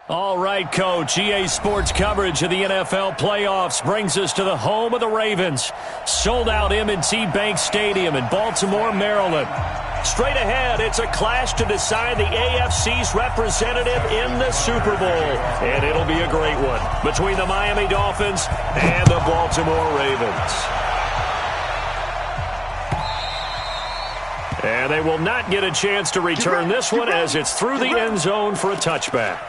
All right, Coach. EA Sports coverage of the NFL playoffs brings us to the home of the Ravens. Sold-out M&T Bank Stadium in Baltimore, Maryland. Straight ahead, it's a clash to decide the AFC's representative in the Super Bowl. And it'll be a great one between the Miami Dolphins and the Baltimore Ravens. And they will not get a chance to return this one as it's through the end zone for a touchback.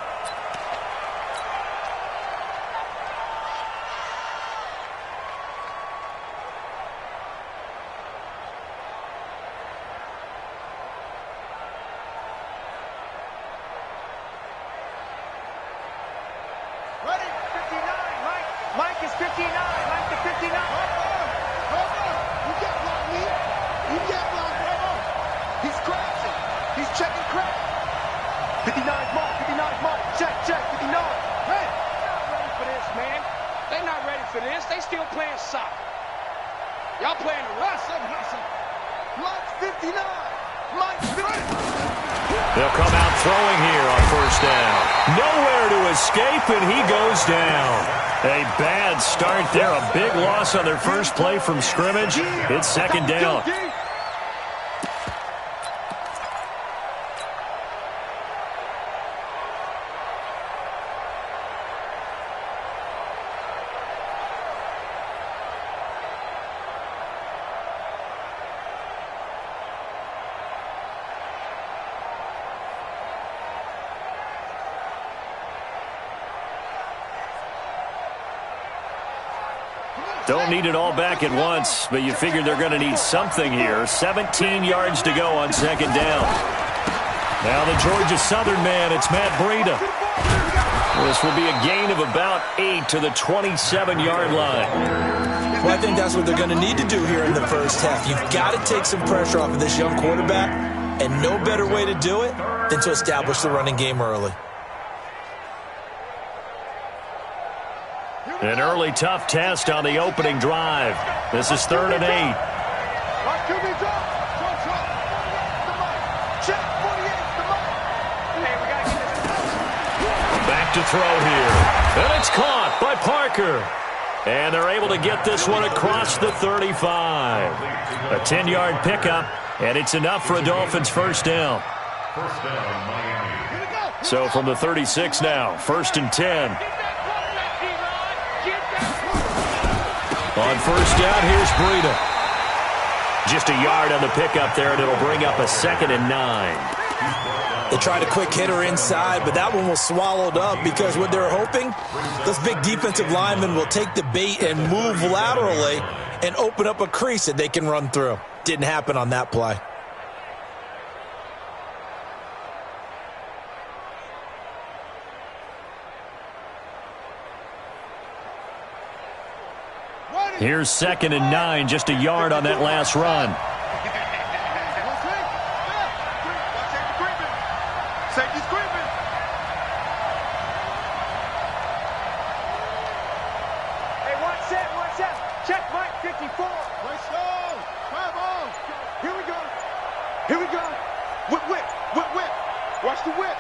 They'll come out throwing here on first down. Nowhere to escape, and he goes down. A bad start there. A big loss on their first play from scrimmage. It's second down. Don't need it all back at once, but you figure they're going to need something here. 17 yards to go on second down. Now the Georgia Southern man, it's Matt Breida. This will be a gain of about 8 to the 27-yard line. Well, I think that's what they're going to need to do here in the first half. You've got to take some pressure off of this young quarterback, and no better way to do it than to establish the running game early. An early tough test on the opening drive. This is 3rd and 8. Back to throw here. And it's caught by Parker. And they're able to get this one across the 35. A 10-yard pickup, and it's enough for a Dolphins first down. So from the 36 now, 1st and 10. On first down, here's Breida. Just a yard on the pickup there, and it'll bring up a 2nd and 9. They tried a quick hitter inside, but that one was swallowed up because what they're hoping, those big defensive linemen will take the bait and move laterally and open up a crease that they can run through. Didn't happen on that play. Here's 2nd and 9, just a yard on that last run. Hey, one set. Check Mike 54. Let's go. Here we go. Whip. Watch the whip.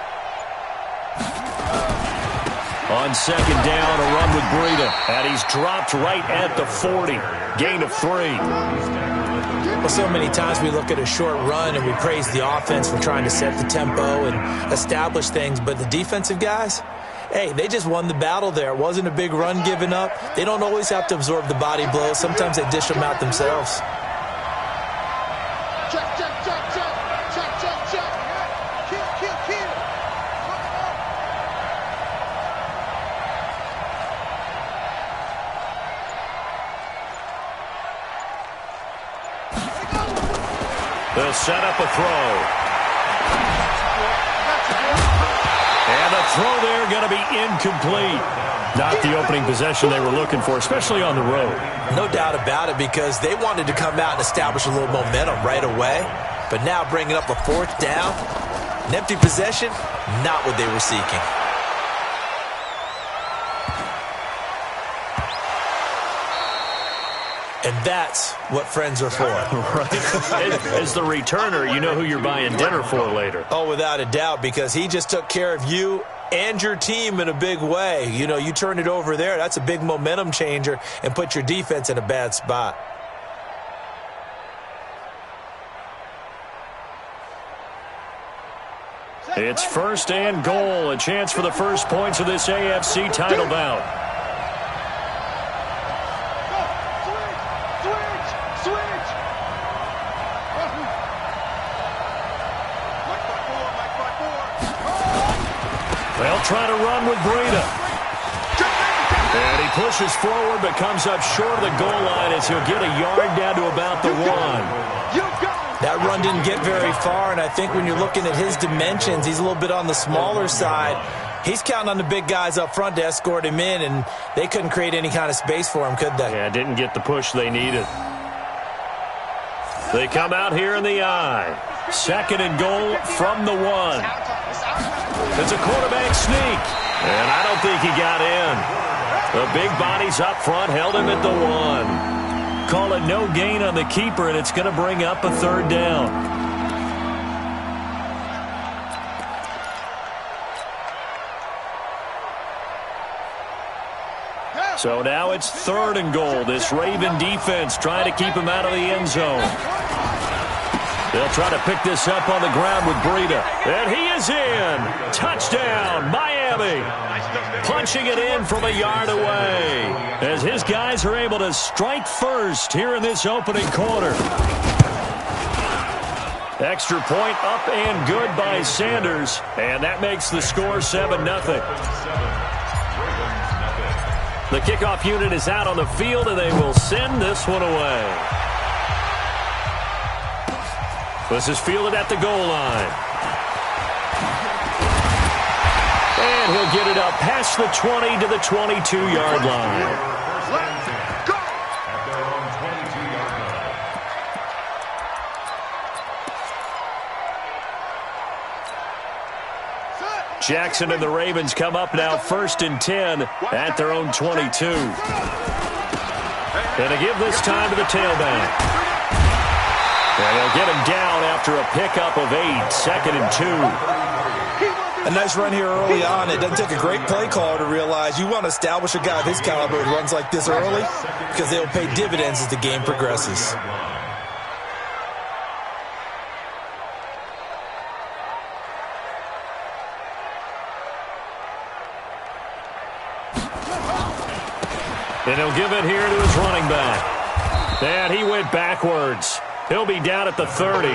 On second down, a run with Breida. And he's dropped right at the 40. Gain of 3. Well, so many times we look at a short run and we praise the offense for trying to set the tempo and establish things. But the defensive guys, hey, they just won the battle there. It wasn't a big run given up. They don't always have to absorb the body blows. Sometimes they dish them out themselves. They'll set up a throw. And the throw there going to be incomplete. Not the opening possession they were looking for, especially on the road. No doubt about it, because they wanted to come out and establish a little momentum right away. But now bringing up a 4th down, an empty possession, not what they were seeking. And that's what friends are for. Right. As the returner, you know who you're buying dinner for later. Oh, without a doubt, because he just took care of you and your team in a big way. You know, you turn it over there, that's a big momentum changer and put your defense in a bad spot. It's 1st and goal, a chance for the first points of this AFC title bout. They'll try to run with Breida. And he pushes forward but comes up short of the goal line as he'll get a yard down to about the 1. That run didn't get very far, and I think when you're looking at his dimensions, he's a little bit on the smaller side. He's counting on the big guys up front to escort him in, and they couldn't create any kind of space for him, could they? Yeah, didn't get the push they needed. They come out here in the I. 2nd and goal from the 1. It's a quarterback sneak, and I don't think he got in. The big bodies up front held him at the 1. Call it no gain on the keeper, and it's going to bring up a 3rd down. So now it's 3rd and goal. This Raven defense trying to keep him out of the end zone. They'll try to pick this up on the ground with Breida. And he is in. Touchdown, Miami. Punching it in from a yard away as his guys are able to strike first here in this opening quarter. Extra point up and good by Sanders, and that makes the score 7-0. The kickoff unit is out on the field, and they will send this one away. This is fielded at the goal line. And he'll get it up past the 20 to the 22-yard line. Jackson and the Ravens come up now 1st and 10 at their own 22. And to give this time to the tailback. And they'll get him down after a pickup of 8, 2nd and 2. A nice run here early on. It doesn't take a great play caller to realize you want to establish a guy of his caliber who runs like this early because they'll pay dividends as the game progresses. And he'll give it here to his running back. And he went backwards. He'll be down at the 30.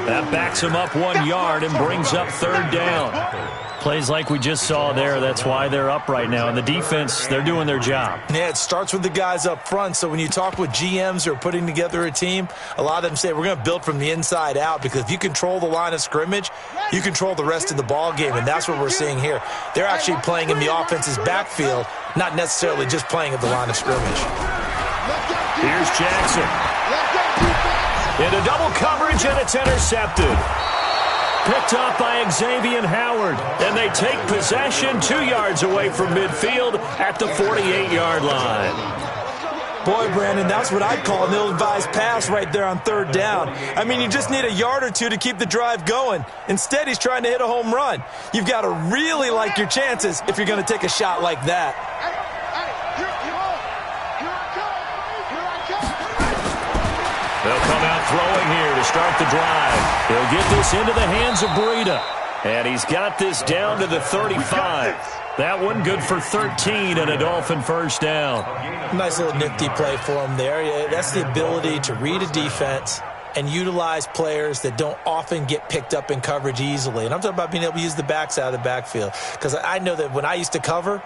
That backs him up 1 yard and brings up 3rd down. Plays like we just saw there. That's why they're up right now. And the defense, they're doing their job. Yeah, it starts with the guys up front. So when you talk with GMs who are putting together a team, a lot of them say we're going to build from the inside out because if you control the line of scrimmage, you control the rest of the ball game. And that's what we're seeing here. They're actually playing in the offense's backfield, not necessarily just playing at the line of scrimmage. Here's Jackson. Into double coverage, and it's intercepted. Picked up by Xavier Howard, and they take possession 2 yards away from midfield at the 48-yard line. Boy, Brandon, that's what I'd call an ill-advised pass right there on 3rd down. I mean, you just need a yard or two to keep the drive going. Instead, he's trying to hit a home run. You've got to really like your chances if you're going to take a shot like that. They'll come out throwing here to start the drive. He'll get this into the hands of Breida. And he's got this down to the 35. That one good for 13 and a Dolphin 1st down. Nice little nifty play for him there. Yeah, that's the ability to read a defense and utilize players that don't often get picked up in coverage easily. And I'm talking about being able to use the backs out of the backfield. Because I know that when I used to cover,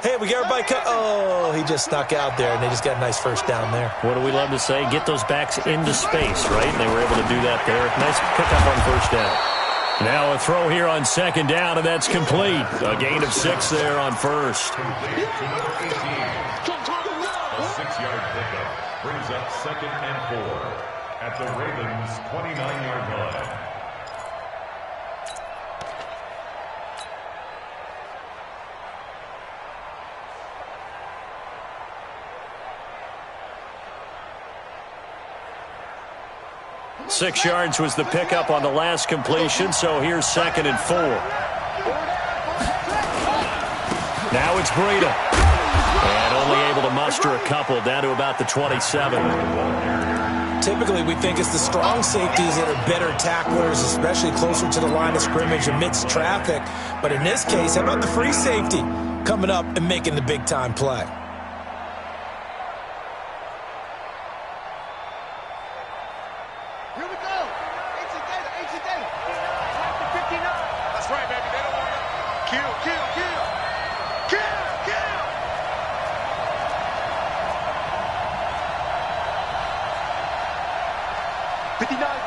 hey, we got everybody cut. Oh, he just snuck out there, and they just got a nice 1st down there. What do we love to say? Get those backs into space, right? And they were able to do that there. Nice pickup on 1st down. Now a throw here on 2nd down, and that's complete. A gain of 6 there on 1st. A 6-yard pickup brings up 2nd and 4 at the Ravens' 29-yard line. Six yards was the pickup on the last completion, so here's 2nd and 4. Now it's Breida. And only able to muster a couple down to about the 27. Typically, we think it's the strong safeties that are better tacklers, especially closer to the line of scrimmage amidst traffic. But in this case, how about the free safety coming up and making the big-time play? Here we go. Ancient data, ancient data. 59. That's right, baby. They don't want to kill, kill, kill. Kill, kill.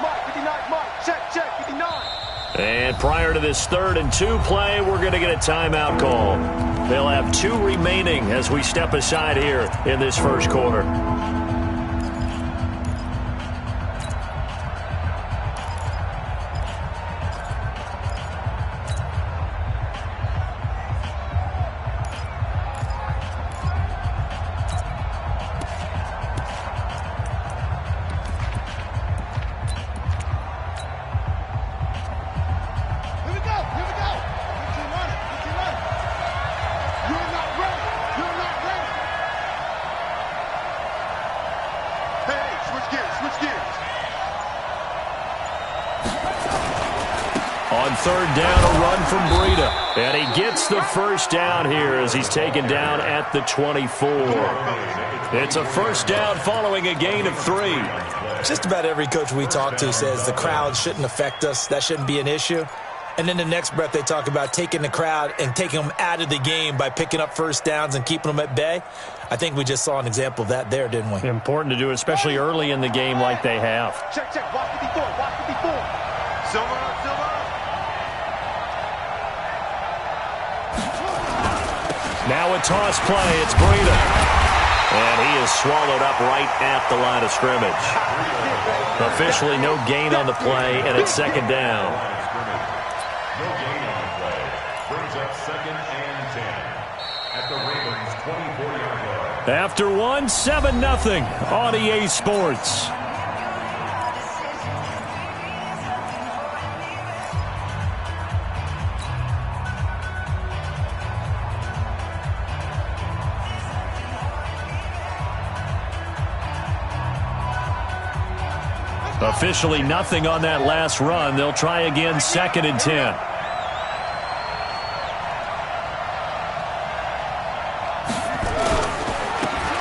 Mike. 59 Mike. Check, 59. And prior to this 3rd and 2 play, we're going to get a timeout call. They'll have 2 remaining as we step aside here in this first quarter. On 3rd down, a run from Breida. And he gets the first down here as he's taken down at the 24. It's a first down following a gain of 3. Just about every coach we talk to says the crowd shouldn't affect us. That shouldn't be an issue. And then the next breath they talk about taking the crowd and taking them out of the game by picking up first downs and keeping them at bay. I think we just saw an example of that there, didn't we? Important to do, especially early in the game like they have. Check. Watch 54. Silver. Now a toss play. It's Breida. And he is swallowed up right at the line of scrimmage. Officially no gain on the play, and it's 2nd down. No gain on the play. Brings up 2nd and 10 at the Ravens' 24-yard line. After 1, 7-0 on EA Sports. Officially nothing on that last run. They'll try again 2nd and 10.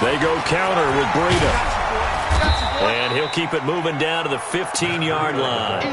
They go counter with Breida. And he'll keep it moving down to the 15-yard line.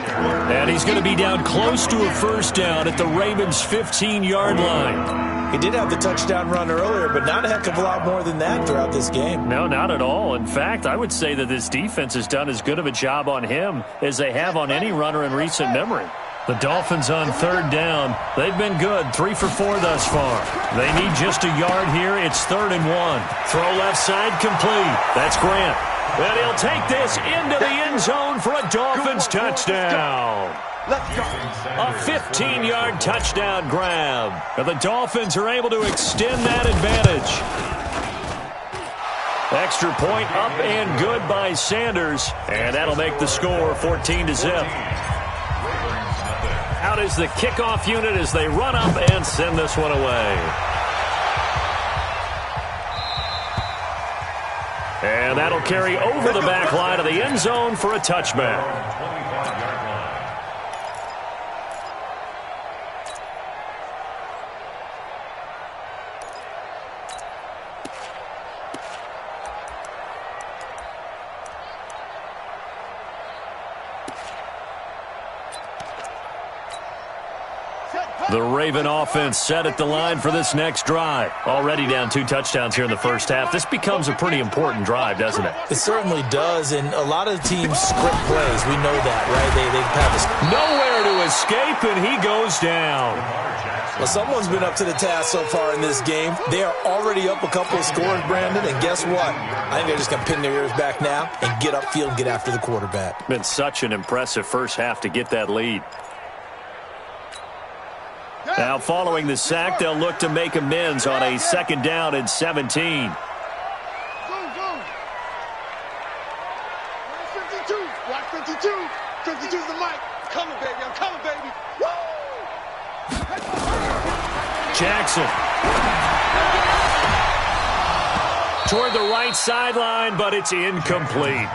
And he's going to be down close to a first down at the Ravens' 15-yard line. He did have the touchdown run earlier, but not a heck of a lot more than that throughout this game. No, not at all. In fact, I would say that this defense has done as good of a job on him as they have on any runner in recent memory. The Dolphins on 3rd down. They've been good, 3 for 4 thus far. They need just a yard here. It's 3rd and 1. Throw left side complete. That's Grant. And he'll take this into the end zone for a Dolphins touchdown. A 15-yard touchdown grab. And the Dolphins are able to extend that advantage. Extra point up and good by Sanders. And that'll make the score 14-0. Out is the kickoff unit as they run up and send this one away. And that'll carry over the back line of the end zone for a touchback. The Raven offense set at the line for this next drive. Already down 2 touchdowns here in the first half. This becomes a pretty important drive, doesn't it? It certainly does, and a lot of teams script plays. We know that, right? They have this. Nowhere to escape, and he goes down. Well, someone's been up to the task so far in this game. They are already up a couple of scores, Brandon, and guess what? I think they're just going to pin their ears back now and get upfield and get after the quarterback. Been such an impressive first half to get that lead. Now, following the sack, they'll look to make amends on a 2nd down and 17. Zoom. 52. Watch 52. 52's the mic. I'm coming, baby. Woo! Jackson. Toward the right sideline, but it's incomplete.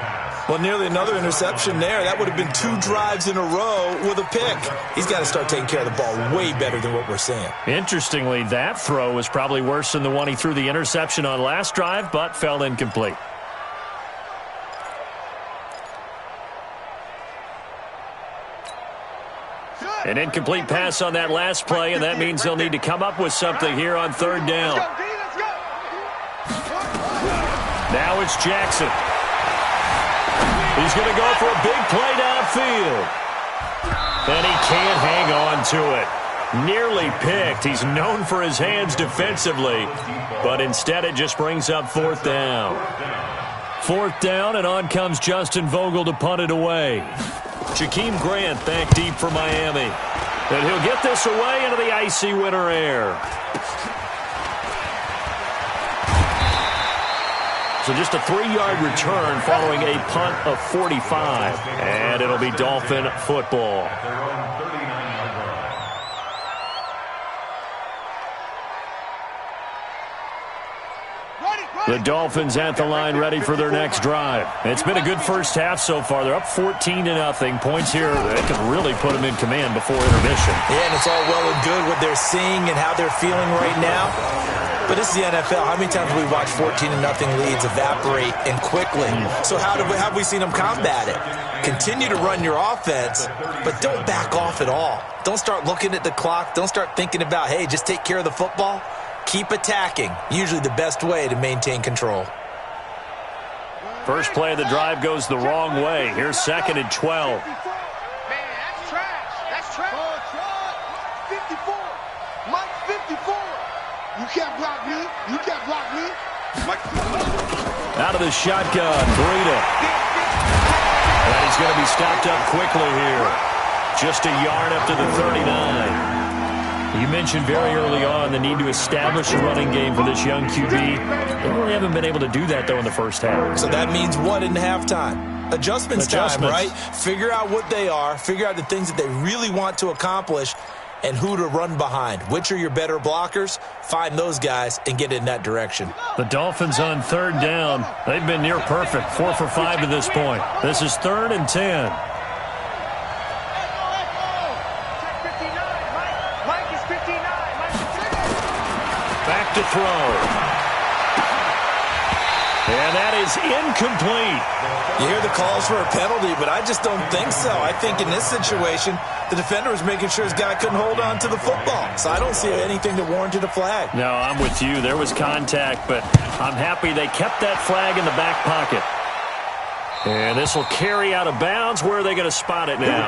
Well, nearly another interception there. That would have been 2 drives in a row with a pick. He's got to start taking care of the ball way better than what we're seeing. Interestingly, that throw was probably worse than the one he threw the interception on last drive, but fell incomplete. An incomplete pass on that last play, and that means they'll need to come up with something here on 3rd down. Now it's Jackson. He's going to go for a big play downfield. And he can't hang on to it. Nearly picked. He's known for his hands defensively, but instead it just brings up 4th down. 4th down, and on comes Justin Vogel to punt it away. Jakeem Grant back deep for Miami. And he'll get this away into the icy winter air. So just a 3-yard return following a punt of 45. And it'll be Dolphin football. The Dolphins at the line ready for their next drive. It's been a good first half so far. They're up 14-0. Points here, they can really put them in command before intermission. Yeah, and it's all well and good what they're seeing and how they're feeling right now. But this is the NFL. How many times have we watched 14-0 leads evaporate and quickly? So how have we seen them combat it? Continue to run your offense, but don't back off at all. Don't start looking at the clock. Don't start thinking about, hey, just take care of the football. Keep attacking. Usually the best way to maintain control. First play of the drive goes the wrong way. Here's 2nd and 12. Man, that's trash. That's trash. 54. Mike, 54. You can't block me. You can't block me. Mike. Out of the shotgun, Breida. And he's going to be stopped up quickly here. Just a yard up to the 39. You mentioned very early on the need to establish a running game for this young QB. They really haven't been able to do that, though, in the first half. So that means what in halftime? Adjustments time, right? Figure out what they are. Figure out the things that they really want to accomplish and who to run behind. Which are your better blockers? Find those guys and get in that direction. The Dolphins on 3rd down. They've been near perfect, 4 for 5 to this point. This is 3rd and 10. Back to throw. And that is incomplete. You hear the calls for a penalty, but I just don't think so. I think in this situation, the defender was making sure his guy couldn't hold on to the football. So I don't see anything that warranted a flag. No, I'm with you. There was contact, but I'm happy they kept that flag in the back pocket. And this will carry out of bounds. Where are they going to spot it now?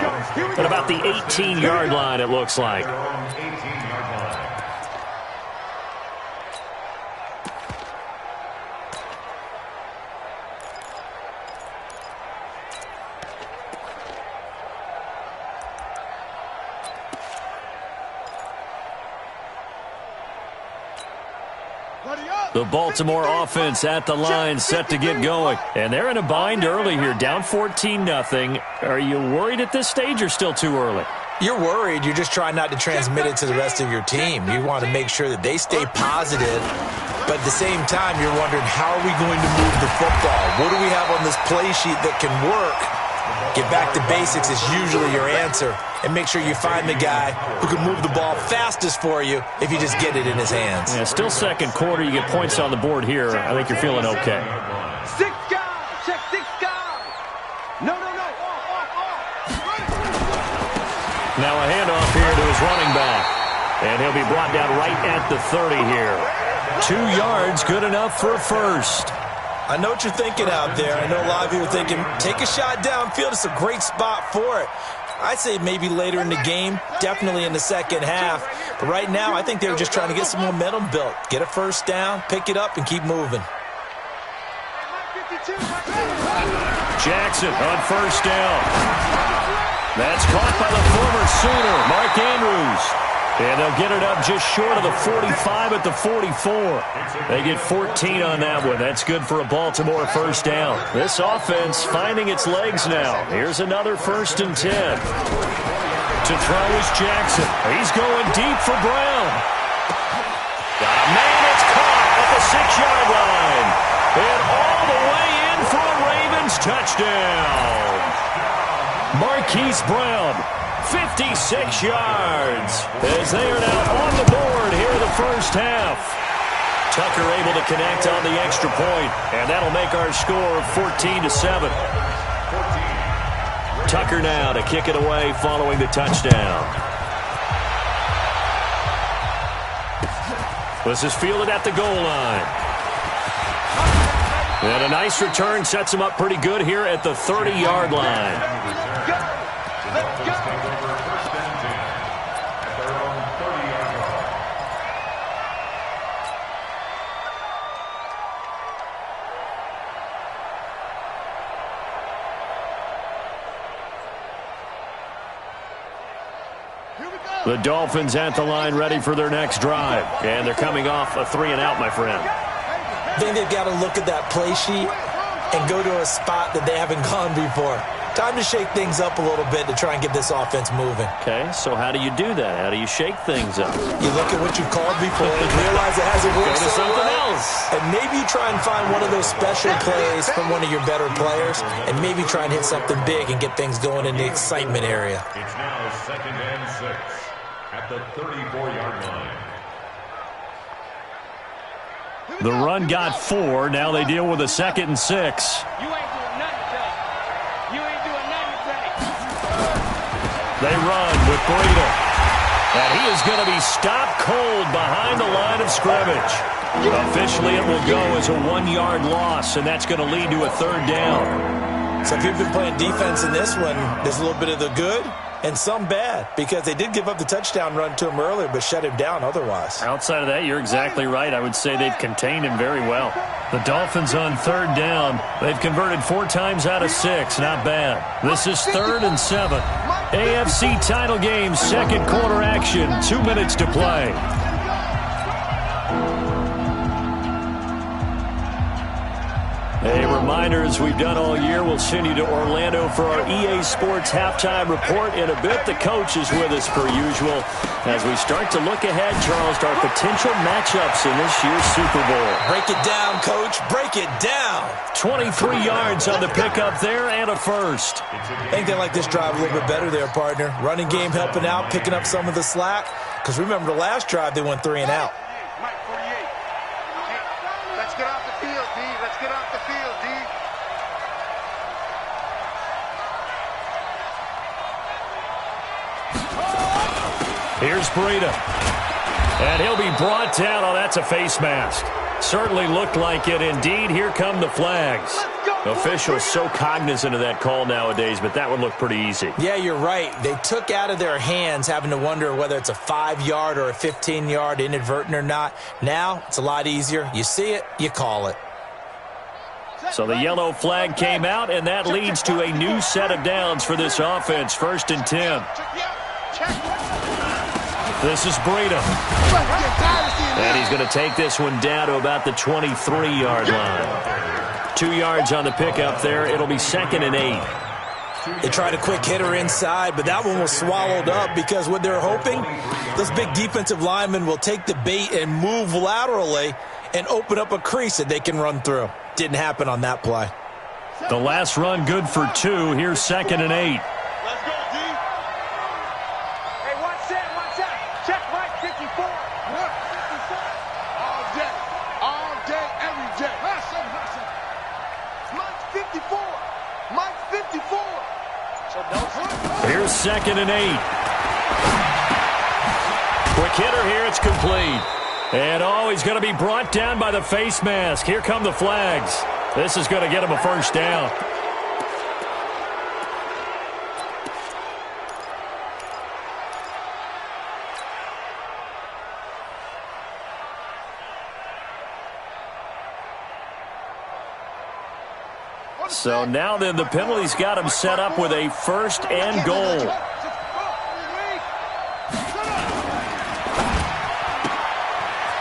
At about the 18-yard line, it looks like. The Baltimore offense at the line, set to get going. And they're in a bind early here, down 14-0. Are you worried at this stage or still too early? You're worried. You're just trying not to transmit it to the rest of your team. You want to make sure that they stay positive. But at the same time, you're wondering, how are we going to move the football? What do we have on this play sheet that can work? Get back to basics is usually your answer. And make sure you find the guy who can move the ball fastest for you if you just get it in his hands. Yeah, still 2nd quarter. You get points on the board here. I think you're feeling okay. 6 guys. Check 6 guys. No. Now a handoff here to his running back. And he'll be brought down right at the 30 here. 2 yards, good enough for a first. I know what you're thinking out there. I know a lot of you are thinking, take a shot downfield. It's a great spot for it. I'd say maybe later in the game, definitely in the second half. But right now, I think they were just trying to get some momentum built. Get a first down, pick it up, and keep moving. Jackson on first down. That's caught by the former Sooner, Mark Andrews. And they'll get it up just short of the 45 at the 44. They get 14 on that one. That's good for a Baltimore first down. This offense finding its legs now. Here's another 1st and 10. To throw is Jackson. He's going deep for Brown. Man, it's caught at the 6-yard line. touchdown. Marquise Brown, 56 yards, as they are now on the board here in the first half. Tucker able to connect on the extra point, and that'll make our score 14-7. Tucker now to kick it away following the touchdown. This is fielded at the goal line. And a nice return sets him up pretty good here at the 30-yard line. The Dolphins at the line ready for their next drive. And they're coming off a 3-and-out, my friend. I think they've got to look at that play sheet and go to a spot that they haven't gone before. Time to shake things up a little bit to try and get this offense moving. Okay, so how do you do that? How do you shake things up? You look at what you've called before and realize it hasn't worked Go to so something well. else. And maybe you try and find one of those special plays from one of your better players and maybe try and hit something big and get things going in the excitement area. It's now 2nd and 6 at the 34-yard line. The run got 4. Now they deal with a 2nd and 6. You ain't doing nothing today. You ain't doing nothing today. They run with Breida. And he is going to be stopped cold behind the line of scrimmage. Officially, it will go as a 1-yard loss, and that's going to lead to a 3rd down. So if you've been playing defense in this one, there's a little bit of the good and some bad, because they did give up the touchdown run to him earlier but shut him down otherwise. Outside of that, you're exactly right. I would say they've contained him very well. The Dolphins on 3rd down. They've converted 4 times out of 6. Not bad. This is 3rd and 7. AFC title game, 2nd quarter action. 2 minutes to play. A reminder, as we've done all year, we'll send you to Orlando for our EA Sports halftime report. In a bit, the coach is with us per usual as we start to look ahead, Charles, to our potential matchups in this year's Super Bowl. Break it down, Coach. Break it down. 23 yards on the pickup there and a first. I think they like this drive a little bit better there, partner. Running game helping out, picking up some of the slack. Because remember, the last drive, they went 3-and-out. Mike 48. Let's get off the field, D. Let's get off the field, D. Here's Breida. And he'll be brought down. Oh, that's a face mask. Certainly looked like it. Indeed, here come the flags. Officials so cognizant of that call nowadays, but that would look pretty easy. Yeah, you're right. They took out of their hands having to wonder whether it's a 5-yard or a 15-yard, inadvertent or not. Now, it's a lot easier. You see it, you call it. So the yellow flag came out, and that leads to a new set of downs for this offense. 1st and 10. This is Breida. And he's going to take this one down to about the 23-yard line. 2 yards on the pickup there. It'll be 2nd and 8. They tried a quick hitter inside, but that one was swallowed up because what they're hoping, those big defensive linemen will take the bait and move laterally and open up a crease that they can run through. Didn't happen on that play. The last run good for 2. Here's 2nd and 8. Let's go, D. Hey, watch that. Check Mike 54. All day, every day. Mike 54. Mike 54. Here's 2nd and 8. Quick hitter here. It's complete. And, oh, he's going to be brought down by the face mask. Here come the flags. This is going to get him a first down. So now then the penalty's got him set up with a 1st and goal.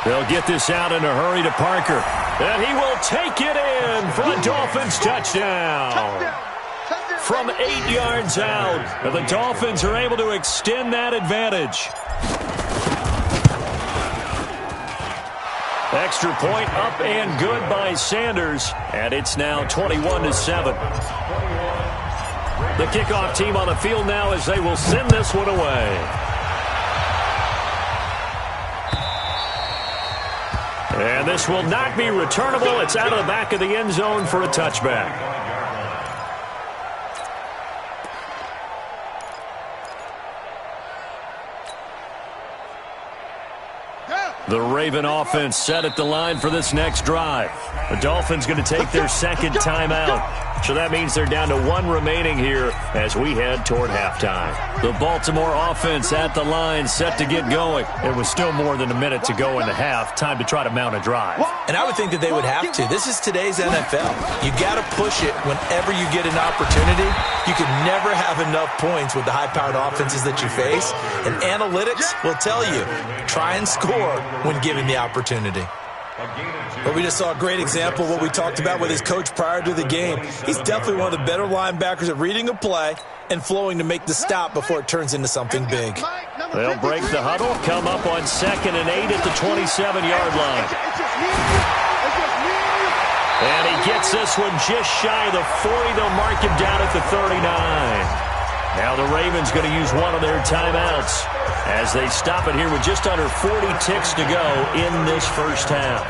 They'll get this out in a hurry to Parker. And he will take it in for a Dolphins touchdown. From 8 yards out, the Dolphins are able to extend that advantage. Extra point up and good by Sanders, and it's now 21-7. The kickoff team on the field now as they will send this one away. And this will not be returnable. It's out of the back of the end zone for a touchback. The Raven offense set at the line for this next drive. The Dolphins going to take their second timeout. So that means they're down to one remaining here as we head toward halftime. The Baltimore offense at the line set to get going. It was still more than a minute to go in the half. Time to try to mount a drive. And I would think that they would have to. This is today's NFL. You got to push it whenever you get an opportunity. You can never have enough points with the high-powered offenses that you face. And analytics will tell you, try and score when given the opportunity. But we just saw a great example of what we talked about with his coach prior to the game. He's definitely one of the better linebackers at reading a play and flowing to make the stop before it turns into something big. They'll break the huddle, come up on 2nd and 8 at the 27-yard line. And he gets this one just shy of the 40. They'll mark him down at the 39. Now the Ravens going to use one of their timeouts as they stop it here with just under 40 ticks to go in this first half.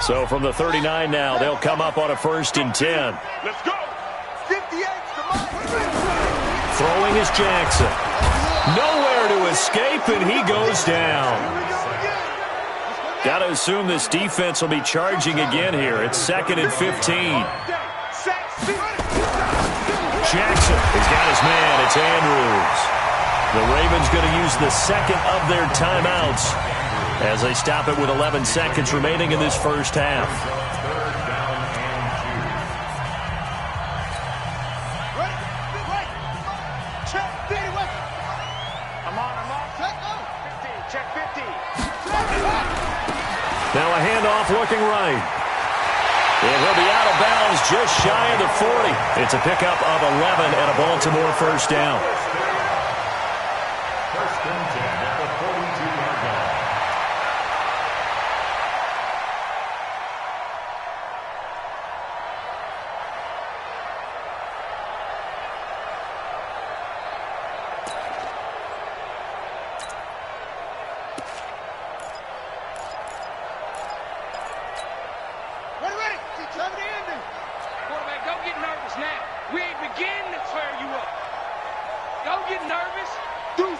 So from the 39 now, they'll come up on a 1st and 10. Let's go. 58. Throwing is Jackson. Nowhere to escape, and he goes down. Got to assume this defense will be charging again here. It's 2nd and 15. Jackson has got his man. It's Andrews. The Ravens going to use the second of their timeouts as they stop it with 11 seconds remaining in this first half. Now a handoff looking right. And he'll be out of bounds just shy of the 40. It's a pickup of 11 and a Baltimore first down. First and 10 at the 42-yard line. Quarterback, don't get nervous now. We ain't beginning to tear you up. Don't get nervous. Deuce,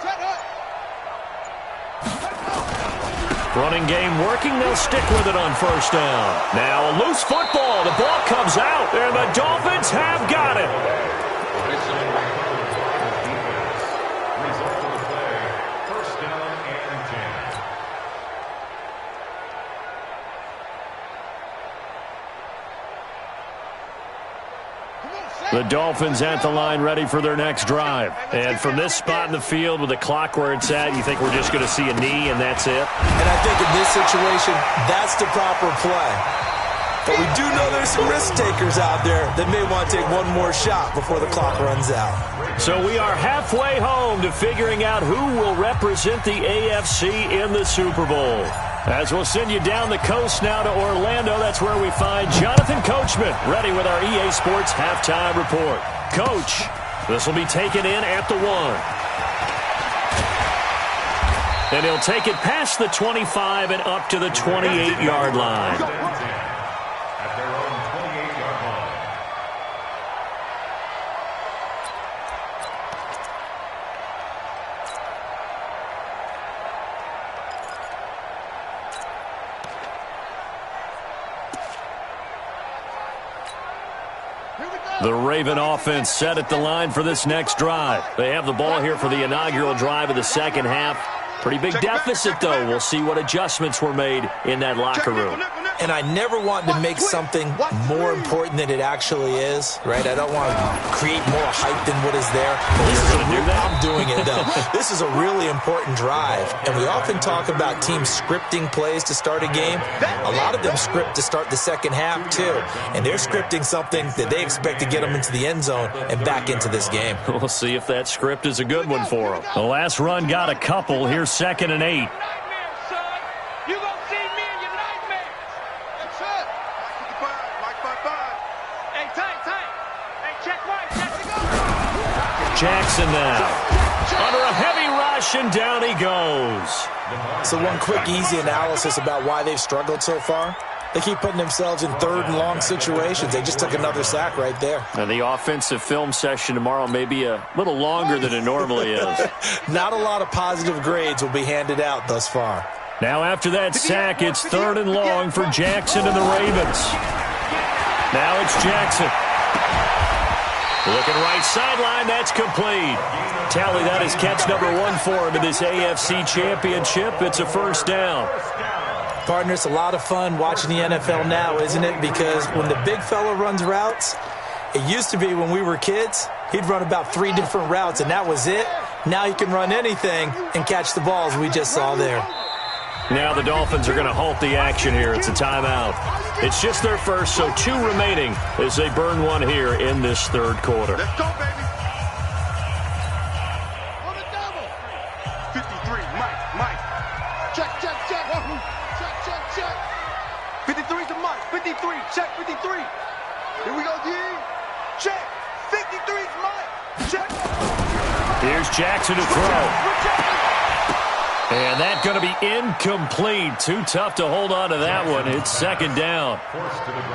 set up. Running game working. They'll stick with it on first down. Now a loose football. The ball comes out, and the Dolphins have got it. Result of the play, first down and 10. The Dolphins at the line ready for their next drive. And from this spot in the field with the clock where it's at, you think we're just going to see a knee and that's it? And I think in this situation, that's the proper play. But we do know there's some risk takers out there that may want to take one more shot before the clock runs out. So we are halfway home to figuring out who will represent the AFC in the Super Bowl. As we'll send you down the coast now to Orlando, that's where we find Jonathan Coachman, ready with our EA Sports halftime report. Coach, this will be taken in at the 1. And he'll take it past the 25 and up to the 28-yard line. At their own 28-yard line. The Raven offense set at the line for this next drive. They have the ball here for the inaugural drive of the second half. Pretty big deficit, though. We'll see what adjustments were made in that locker room. And I never want to make something more important than it actually is, right? I don't want to create more hype than what is there. I'm doing it, though. This is a really important drive. And we often talk about teams scripting plays to start a game. A lot of them script to start the second half, too. And they're scripting something that they expect to get them into the end zone and back into this game. We'll see if that script is a good one for them. The last run got a couple. Here's 2nd and 8. Jackson now. Under a heavy rush, and down he goes. So one quick, easy analysis about why they've struggled so far. They keep putting themselves in 3rd and long situations. They just took another sack right there. And the offensive film session tomorrow may be a little longer than it normally is. Not a lot of positive grades will be handed out thus far. Now after that sack, it's 3rd and long for Jackson and the Ravens. Now it's Jackson. Looking right sideline, that's complete. Tally, that is catch number 1 for him in this AFC Championship. It's a first down. Partner, it's a lot of fun watching the NFL now, isn't it? Because when the big fella runs routes, it used to be when we were kids, he'd run about 3 different routes, and that was it. Now he can run anything and catch the balls we just saw there. Now the Dolphins are going to halt the action here. It's a timeout. It's just their first, so 2 remaining as they burn one here in this 3rd quarter. Let's go, baby. On the double. 53, Mike. Check. Check. 53 to Mike. 53, check 53. Here we go, D. Check. 53's Mike. Check. Here's Jackson to throw. And that's going to be incomplete. Too tough to hold on to that one. It's 2nd down.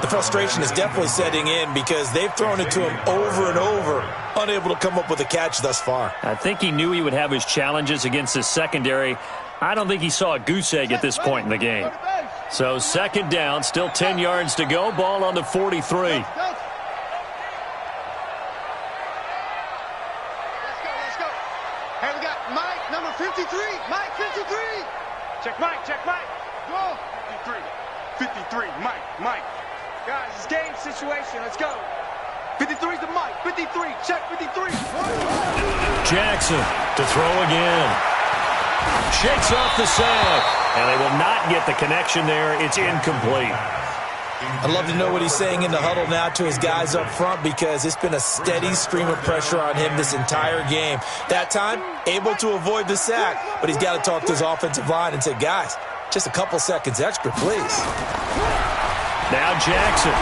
The frustration is definitely setting in because they've thrown it to him over and over, unable to come up with a catch thus far. I think he knew he would have his challenges against his secondary. I don't think he saw a goose egg at this point in the game. So 2nd down, still 10 yards to go. Ball on the 43. Hey, we got Mike, number 53. Mike, 53. Check Mike. Go. 53, Mike. Guys, it's game situation. Let's go. 53's to Mike. 53, check 53. Jackson to throw again. Shakes off the sack. And they will not get the connection there. It's incomplete. I'd love to know what he's saying in the huddle now to his guys up front because it's been a steady stream of pressure on him this entire game. That time, able to avoid the sack, but he's got to talk to his offensive line and say, guys, just a couple seconds extra, please. Now Jackson.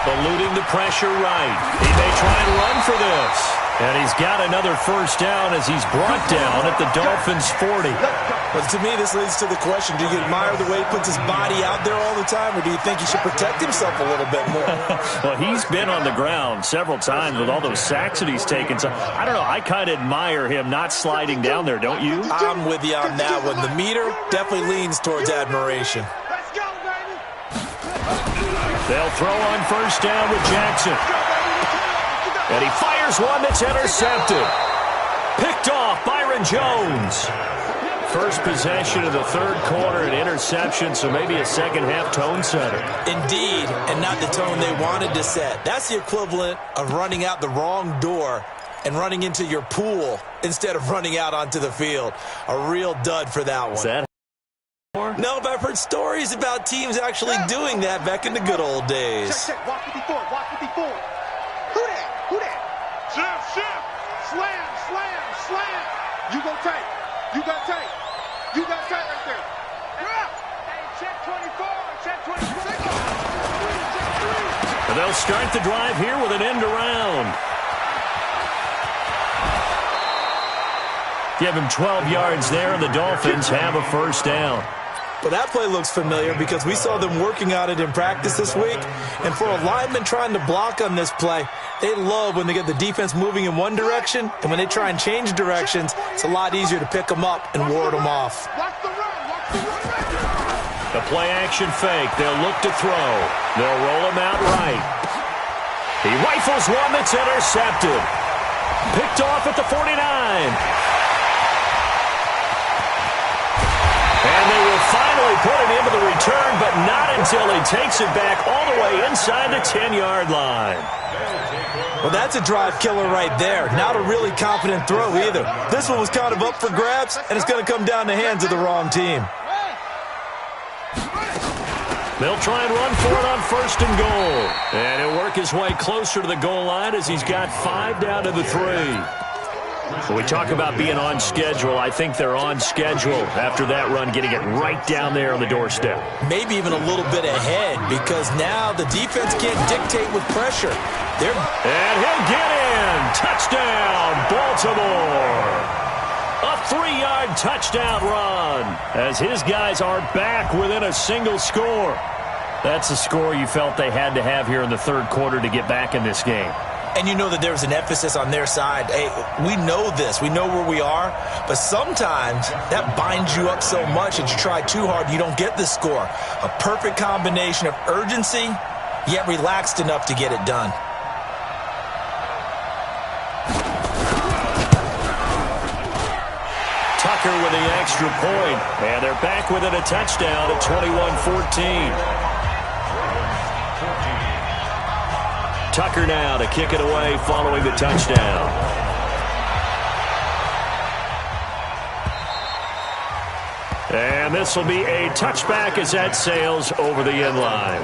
Eluding the pressure right. He may try and run for this. And he's got another first down as he's brought down at the Dolphins' 40. But to me, this leads to the question, do you admire the way he puts his body out there all the time, or do you think he should protect himself a little bit more? Well, he's been on the ground several times with all those sacks that he's taken. So, I don't know, I kind of admire him not sliding down there, don't you? I'm with you on that one. The meter definitely leans towards admiration. Let's go, baby. They'll throw on first down with Jackson. And he fires one that's intercepted. Picked off Byron Jones. First possession of the 3rd quarter, an interception, so maybe a second-half tone setter. Indeed, and not the tone they wanted to set. That's the equivalent of running out the wrong door and running into your pool instead of running out onto the field. A real dud for that one. Is that no, but I've heard stories about teams actually doing that back in the good old days. Check. Walk 54. Who that? Shift. Slam. You got tape right there. Hey, check 24. And they'll start the drive here with an end around. Give him 12 yards there, and the Dolphins have a first down. Well, that play looks familiar because we saw them working on it in practice this week. And for a lineman trying to block on this play, they love when they get the defense moving in one direction. And when they try and change directions, it's a lot easier to pick them up and ward them off. The play action fake. They'll look to throw. They'll roll him out right. He rifles one that's intercepted. Picked off at the 49. And they will finally put it into the return, but not until he takes it back all the way inside the 10-yard line. Well, that's a drive killer right there. Not a really confident throw either. This one was kind of up for grabs, and it's going to come down the hands of the wrong team. They'll try and run for it on 1st and goal. And he'll work his way closer to the goal line as he's got 5 down to the 3. When we talk about being on schedule, I think they're on schedule after that run, getting it right down there on the doorstep. Maybe even a little bit ahead, because now the defense can't dictate with pressure. And he'll get in. Touchdown, Baltimore. A 3-yard touchdown run as his guys are back within a single score. That's a score you felt they had to have here in the 3rd quarter to get back in this game. And you know that there's an emphasis on their side. Hey, we know this. We know where we are. But sometimes that binds you up so much that you try too hard, you don't get the score. A perfect combination of urgency, yet relaxed enough to get it done. Tucker with the extra point. And they're back within a touchdown at 21-14. Tucker now to kick it away following the touchdown. And this will be a touchback as that sails over the end line.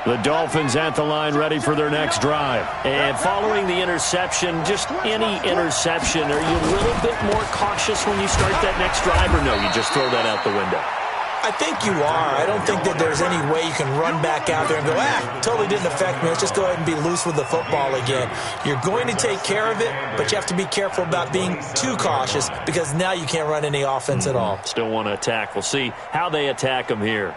The Dolphins at the line ready for their next drive. And following the interception, just any interception, are you a little bit more cautious when you start that next drive, or no, you just throw that out the window? I think you are. I don't think that there's any way you can run back out there and go, totally didn't affect me. Let's just go ahead and be loose with the football again. You're going to take care of it, but you have to be careful about being too cautious because now you can't run any offense at all. Still want to attack. We'll see how they attack them here.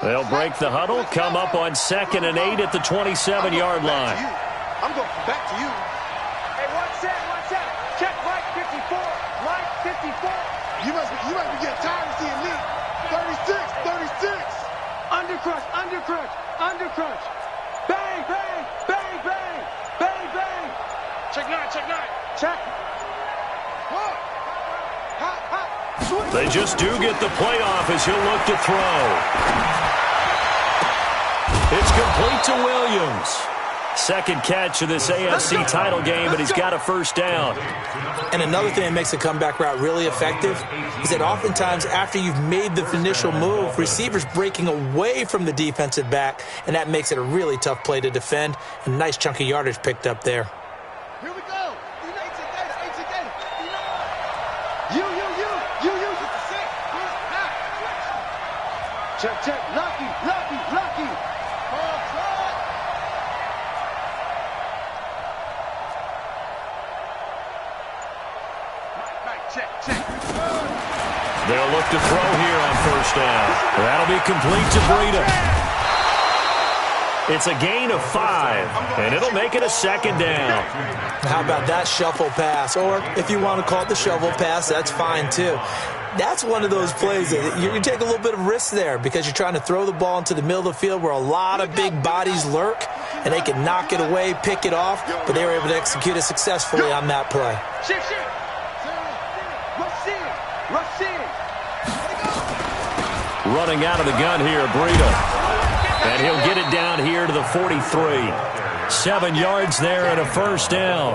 They'll break the huddle, come up on 2nd and 8 at the 27-yard line. I'm going back to you. Hey, one set. Check Mike 54. Mike 54. You must be getting tired of seeing me. 36. Undercrush. Bang. Check 9. Check. Whoa. Hot. They just do get the play off as he'll look to throw. It's complete to Williams. 2nd catch of this AFC title game, but he's got a 1st down. And another thing that makes the comeback route really effective is that oftentimes after you've made the initial move, receivers breaking away from the defensive back, and that makes it a really tough play to defend. And a nice chunk of yardage picked up there. Here we go. You. Check. Lucky. Check. They'll look to throw here on 1st down. That'll be complete to Breida. It's a gain of 5, and it'll make it a 2nd down. How about that shuffle pass? Or if you want to call it the shovel pass, that's fine too. That's one of those plays that you take a little bit of risk there because you're trying to throw the ball into the middle of the field where a lot of big bodies lurk, and they can knock it away, pick it off, but they were able to execute it successfully on that play. Shift. Rush in. Running out of the gun here, Breida. And he'll get it down here to the 43. 7 yards there and a 1st down.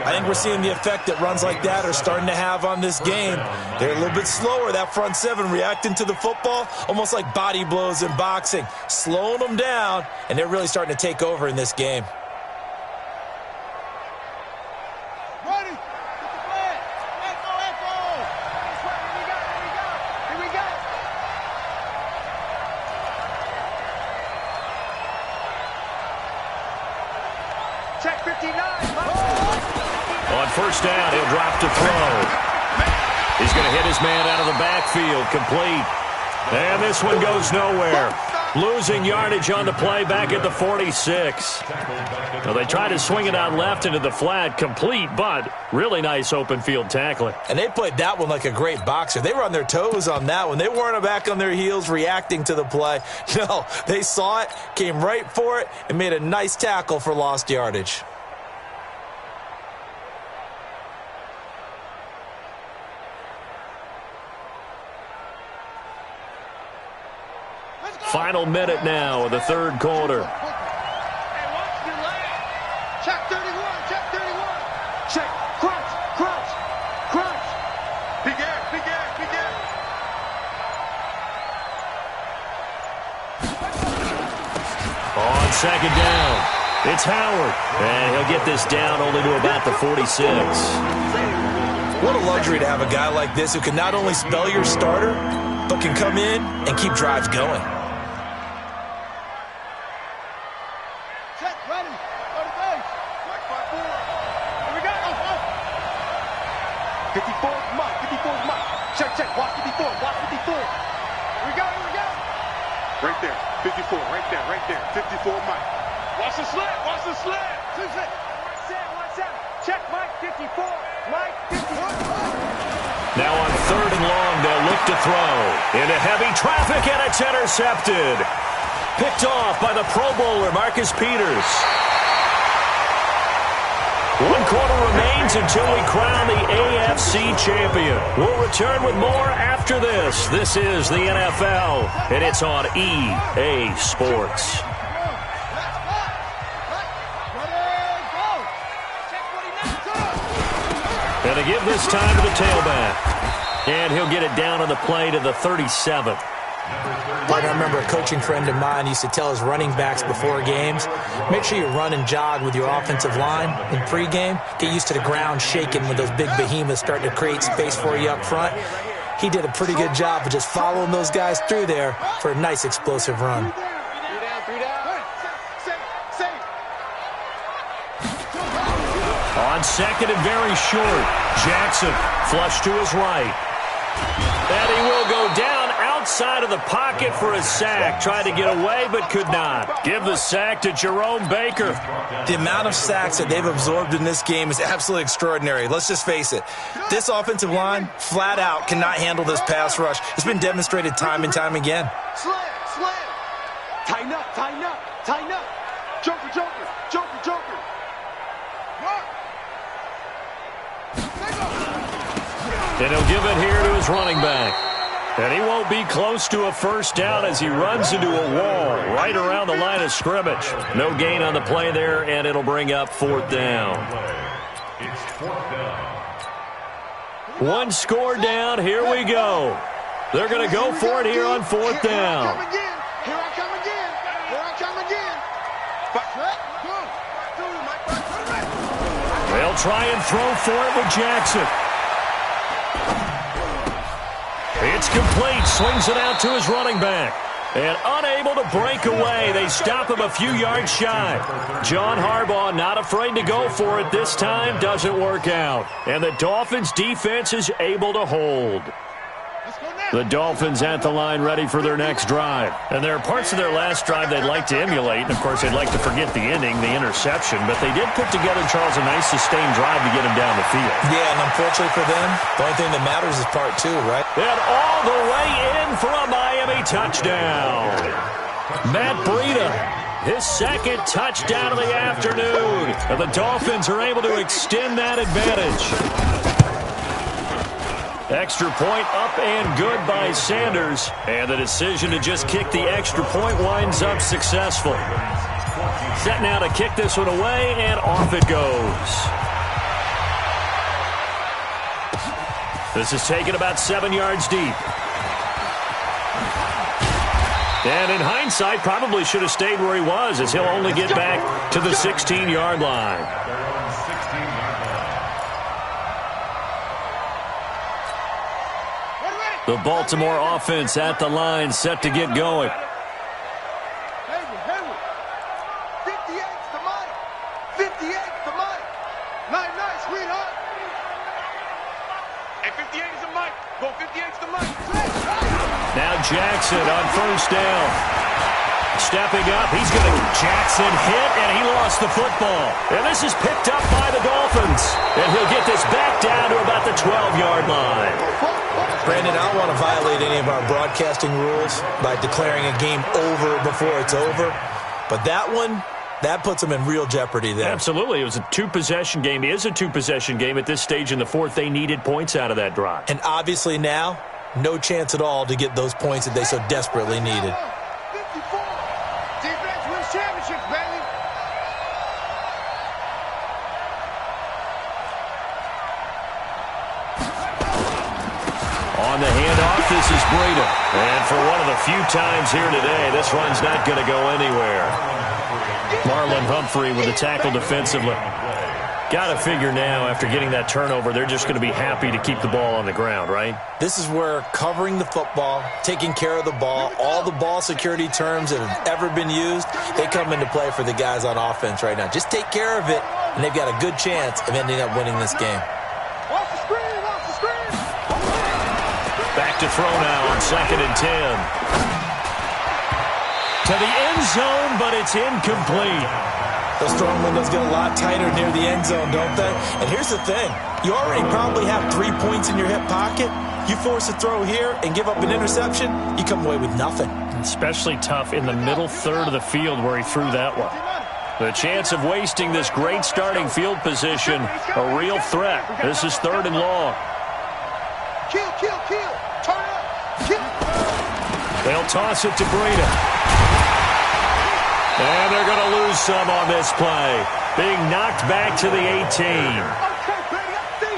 I think we're seeing the effect that runs like that are starting to have on this game. They're a little bit slower, that front 7, reacting to the football, almost like body blows in boxing, slowing them down, and they're really starting to take over in this game. Check 59. On 1st down, he'll drop to throw. He's going to hit his man out of the backfield, complete. And this one goes nowhere. Losing yardage on the play back at the 46. Well, they tried to swing it out left into the flat, complete, but really nice open field tackling. And they played that one like a great boxer. They were on their toes on that one. They weren't back on their heels reacting to the play. No, they saw it, came right for it, and made a nice tackle for lost yardage. Final minute now of the third quarter. Check 31, check 31. Check, crunch, crunch, crunch. Big air, big air, big air. On second down, it's Howard. And he'll get this down only to about the 46. What a luxury to have a guy like this who can not only spell your starter, but can come in and keep drives going. Check, ready. Go to base. Black 5-4. Here we go. 54 is Mike. 54 is Mike. Check, check. Watch 54. Watch 54. Here we go. Here we go. Right there. 54. Right there. Right there. 54 Mike. Watch the slant. Watch the slant. Watch that. Watch that. Check Mike. 54. Mike. 54. Now on third and long, they'll look to throw. Into heavy traffic, and it's intercepted. Picked off by the Pro Bowler, Marcus Peters. 1 quarter remains until we crown the AFC champion. We'll return with more after this. This is the NFL, and it's on EA Sports. And to give this time to the tailback. And he'll get it down on the play to the 37. I remember a coaching friend of mine used to tell his running backs before games, make sure you run and jog with your offensive line in pregame. Get used to the ground shaking when those big behemoths start to create space for you up front. He did a pretty good job of just following those guys through there for a nice explosive run. On second and very short, Jackson flush to his right. And he will go down outside of the pocket for a sack. Tried to get away, but could not. Give the sack to Jerome Baker. The amount of sacks that they've absorbed in this game is absolutely extraordinary. Let's just face it. This offensive line, flat out, cannot handle this pass rush. It's been demonstrated time and time again. Slam, slam. Tighten up, tighten up, tighten up. Joker, joker, joker, joker. And he'll give it here to his running back. And he won't be close to a first down as he runs into a wall right around the line of scrimmage. No gain on the play there, and it'll bring up fourth down. It's fourth down. One score down. Here we go. They're going to go for it here on fourth down. Here I come again. Here I come again. They'll try and throw for it with Jackson. It's complete. Swings it out to his running back. And unable to break away. They stop him a few yards shy. John Harbaugh not afraid to go for it this time. Doesn't work out. And the Dolphins defense is able to hold. The Dolphins at the line ready for their next drive. And there are parts of their last drive they'd like to emulate. And, of course, they'd like to forget the ending, the interception. But they did put together, Charles, a nice sustained drive to get him down the field. Yeah, and unfortunately for them, the only thing that matters is part two, right? And all the way in for a Miami touchdown. Matt Breida, his second touchdown of the afternoon. And the Dolphins are able to extend that advantage. Extra point up and good by Sanders. And the decision to just kick the extra point winds up successful. Set now to kick this one away, and off it goes. This is taken about 7 yards deep. And in hindsight, probably should have stayed where he was, as he'll only get back to the 16-yard line. The Baltimore offense at the line, set to get going. Hayward. 58's to Mike. 58's to Mike. Nice, sweetheart. Hey, 58 is to Mike. Go 58's to Mike. Now Jackson on first down. Stepping up, he's going to Jackson hit, and he lost the football. And this is picked up by the Dolphins. And he'll get this back down to about the 12-yard line. Brandon, I don't want to violate any of our broadcasting rules by declaring a game over before it's over. But that one, that puts them in real jeopardy there. Absolutely. It was a two-possession game. It is a two-possession game at this stage in the fourth. They needed points out of that drive. And obviously now, no chance at all to get those points that they so desperately needed. Defense wins championships, baby. On the handoff, this is Breida. And for one of the few times here today, this run's not going to go anywhere. Marlon Humphrey with the tackle defensively. Got to figure now, after getting that turnover, they're just going to be happy to keep the ball on the ground, right? This is where covering the football, taking care of the ball, all the ball security terms that have ever been used, they come into play for the guys on offense right now. Just take care of it, and they've got a good chance of ending up winning this game. Off the screen, off the screen. Back to throw now on 2nd and 10. To the end zone, but it's incomplete. Those throwing windows get a lot tighter near the end zone, don't they? And here's the thing. You already probably have 3 points in your hip pocket. You force a throw here and give up an interception, you come away with nothing. Especially tough in the middle third of the field where he threw that one. The chance of wasting this great starting field position, a real threat. This is 3rd and long. Kill, kill, kill. Turn up. Kill. They'll toss it to Breida. And they're going to lose some on this play. Being knocked back to the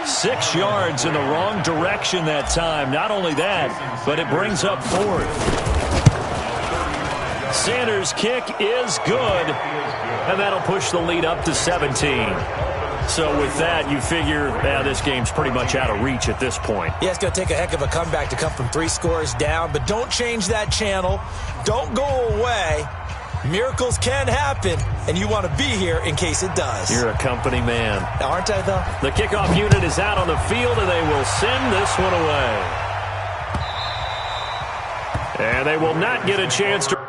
18. 6 yards in the wrong direction that time. Not only that, but it brings up 4th. Sanders' kick is good. And that'll push the lead up to 17. So with that, you figure this game's pretty much out of reach at this point. Yeah, it's going to take a heck of a comeback to come from 3 scores down. But don't change that channel. Don't go away. Miracles can happen, and you want to be here in case it does. You're a company man. Aren't I, though? The kickoff unit is out on the field, and they will send this one away. And they will not get a chance to...